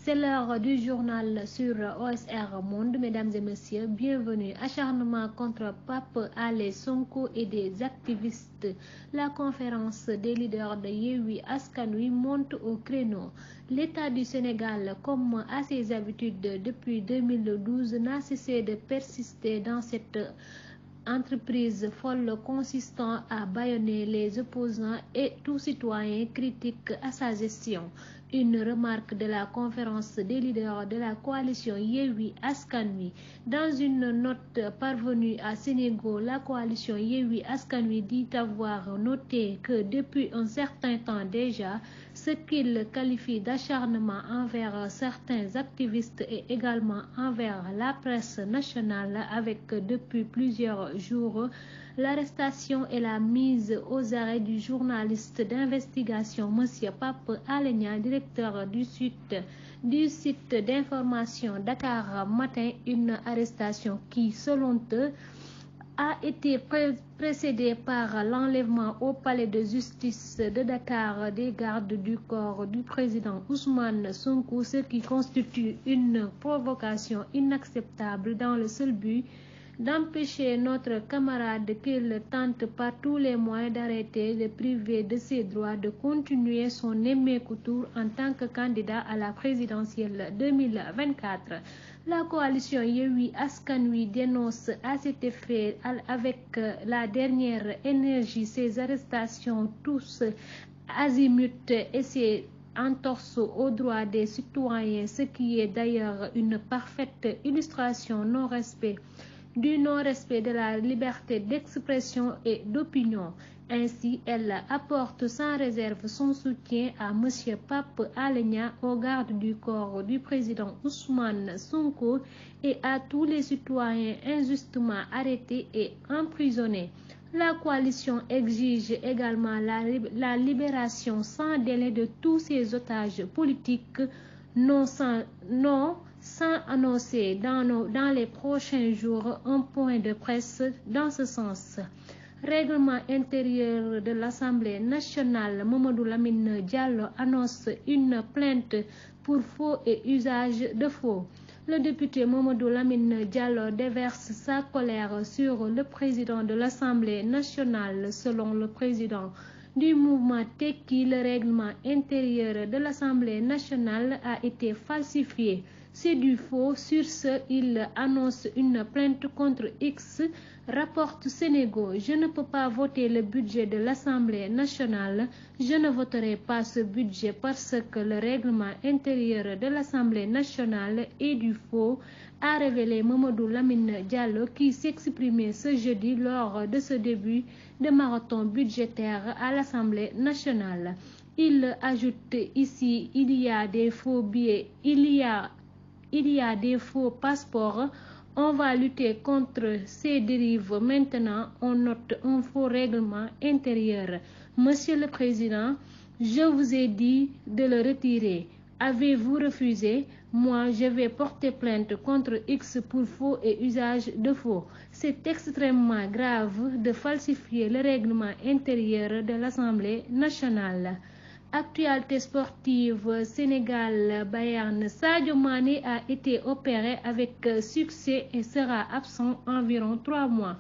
C'est l'heure du journal sur OSR Monde. Mesdames et messieurs, bienvenue. Acharnement contre Pape Alé Sonko et des activistes. La conférence des leaders de Yewwi Askan Wi monte au créneau. L'État du Sénégal, comme à ses habitudes depuis 2012, n'a cessé de persister dans cette entreprise folle consistant à bâillonner les opposants et tout citoyen critique à sa gestion. Une remarque de la conférence des leaders de la coalition Yewwi Askan Wi. Dans une note parvenue à Sénégal, la coalition Yewwi Askan Wi dit avoir noté que depuis un certain temps déjà, ce qu'il qualifie d'acharnement envers certains activistes et également envers la presse nationale avec depuis plusieurs jours l'arrestation et la mise aux arrêts du journaliste d'investigation M. Pape Alé Niang, directeur du site d'information Dakar Matin, une arrestation qui, selon eux, a été précédée par l'enlèvement au palais de justice de Dakar des gardes du corps du président Ousmane Sonko, ce qui constitue une provocation inacceptable dans le seul but d'empêcher notre camarade qu'il tente par tous les moyens d'arrêter, de priver de ses droits, de continuer son émeckou tour en tant que candidat à la présidentielle 2024. La coalition Yewwi Askan Wi dénonce à cet effet avec la dernière énergie ces arrestations tous azimuts et ces entorses aux droits des citoyens, ce qui est d'ailleurs une parfaite illustration du non-respect de la liberté d'expression et d'opinion. Ainsi, elle apporte sans réserve son soutien à M. Pape Alé Niang, au garde du corps du président Ousmane Sonko et à tous les citoyens injustement arrêtés et emprisonnés. La coalition exige également la libération sans délai de tous ces otages politiques sans annoncer dans les prochains jours un point de presse dans ce sens. Règlement intérieur de l'Assemblée nationale, Mamadou Lamine Diallo annonce une plainte pour faux et usage de faux. Le député Mamadou Lamine Diallo déverse sa colère sur le président de l'Assemblée nationale. Selon le président du mouvement Tekki, le règlement intérieur de l'Assemblée nationale a été falsifié. C'est du faux. Sur ce, il annonce une plainte contre X, rapporte Sénégal. Je ne peux pas voter le budget de l'Assemblée nationale. Je ne voterai pas ce budget parce que le règlement intérieur de l'Assemblée nationale est du faux, a révélé Mamadou Lamine Diallo qui s'exprimait ce jeudi lors de ce début de marathon budgétaire à l'Assemblée nationale. Il ajoute ici, il y a des faux billets, il y a des faux passeports. On va lutter contre ces dérives. Maintenant, on note un faux règlement intérieur. Monsieur le Président, je vous ai dit de le retirer. Avez-vous refusé? Moi, je vais porter plainte contre X pour faux et usage de faux. C'est extrêmement grave de falsifier le règlement intérieur de l'Assemblée nationale. Actualité sportive, Sénégal, Bayern. Sadio Mané a été opéré avec succès et sera absent environ 3 mois.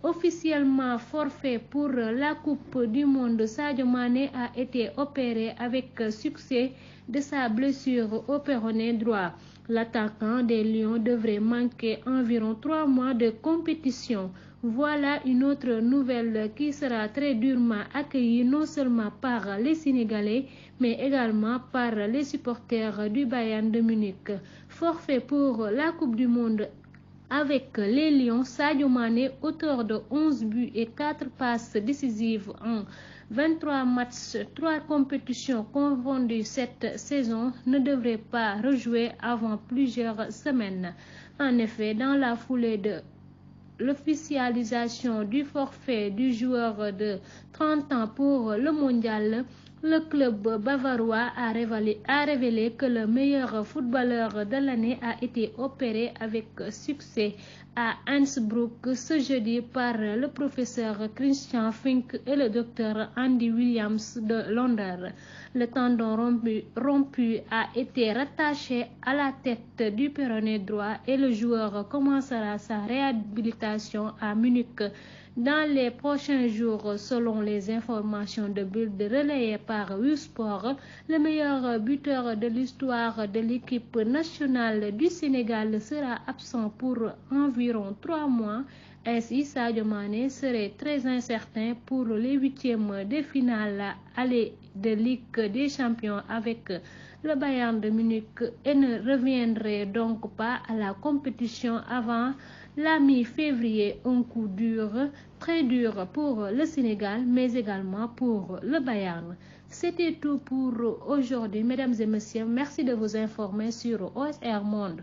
Officiellement forfait pour la Coupe du Monde, Sadio Mané a été opéré avec succès de sa blessure au péroné droit. L'attaquant des Lions devrait manquer environ 3 mois de compétition. Voilà une autre nouvelle qui sera très durement accueillie non seulement par les Sénégalais, mais également par les supporters du Bayern de Munich. Forfait pour la Coupe du Monde avec les Lions, Sadio Mané, auteur de 11 buts et 4 passes décisives en 23 matchs, 3 compétitions confondues cette saison, ne devrait pas rejouer avant plusieurs semaines. En effet, dans la foulée de l'officialisation du forfait du joueur de 30 ans pour le mondial, le club bavarois a révélé que le meilleur footballeur de l'année a été opéré avec succès à Innsbruck ce jeudi par le professeur Christian Fink et le docteur Andy Williams de Londres. Le tendon rompu a été rattaché à la tête du péroné droit et le joueur commencera sa réhabilitation à Munich dans les prochains jours, selon les informations de Bild relayées par Sport. Le meilleur buteur de l'histoire de l'équipe nationale du Sénégal sera absent pour environ 3 mois. Ainsi, Sadio Mané serait très incertain pour les huitièmes de finale aller de Ligue des Champions avec le Bayern de Munich et ne reviendrait donc pas à la compétition avant la mi-février. Un coup dur, très dur pour le Sénégal, mais également pour le Bayern. C'était tout pour aujourd'hui, mesdames et messieurs. Merci de vous informer sur OSR Monde.